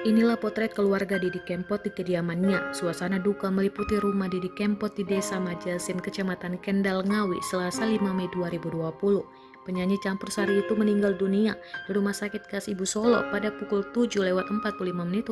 Inilah potret keluarga Didi Kempot di kediamannya. Suasana duka meliputi rumah Didi Kempot di Desa Majasim, Kecamatan Kendal, Ngawi, Selasa 5 Mei 2020. Penyanyi campur sari itu meninggal dunia di Rumah Sakit Kas Ibu Solo pada pukul 7.45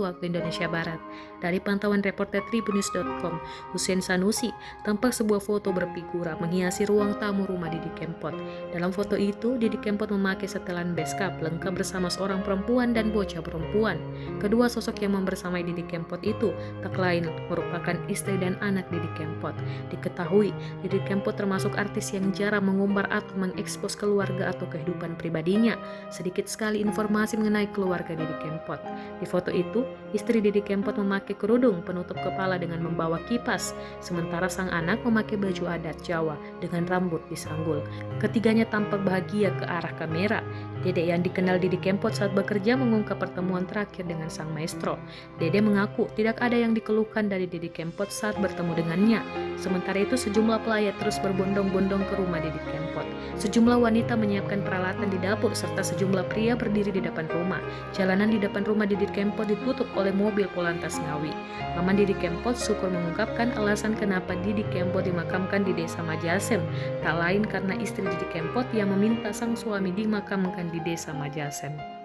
waktu Indonesia Barat. Dari pantauan reporter Tribunnews.com, Hussein Sanusi, tampak sebuah foto berfigura menghiasi ruang tamu rumah Didi Kempot. Dalam foto itu, Didi Kempot memakai setelan beskap lengkap bersama seorang perempuan dan bocah perempuan. Kedua sosok yang membersamai Didi Kempot itu tak lain merupakan istri dan anak Didi Kempot. Diketahui, Didi Kempot termasuk artis yang jarang mengumbar atau mengekspos keluarga atau kehidupan pribadinya. Sedikit sekali informasi mengenai keluarga Didi Kempot. Di foto itu, istri Didi Kempot memakai kerudung penutup kepala dengan membawa kipas, sementara sang anak memakai baju adat Jawa dengan rambut disanggul. Ketiganya tampak bahagia ke arah kamera. Dede yang dikenal Didi Kempot saat bekerja mengungkap pertemuan terakhir dengan sang maestro. Dede mengaku tidak ada yang dikeluhkan dari Didi Kempot saat bertemu dengannya. Sementara itu sejumlah pelayat terus berbondong-bondong ke rumah Didi Kempot. Sejumlah wanita menyiapkan peralatan di dapur serta sejumlah pria berdiri di depan rumah. Jalanan di depan rumah Didi Kempot ditutup oleh mobil Polantas Ngawi. Paman Didi Kempot syukur mengungkapkan alasan kenapa Didi Kempot dimakamkan di Desa Majasem. Tak lain karena istri Didi Kempot yang meminta sang suami dimakamkan di Desa Majasem.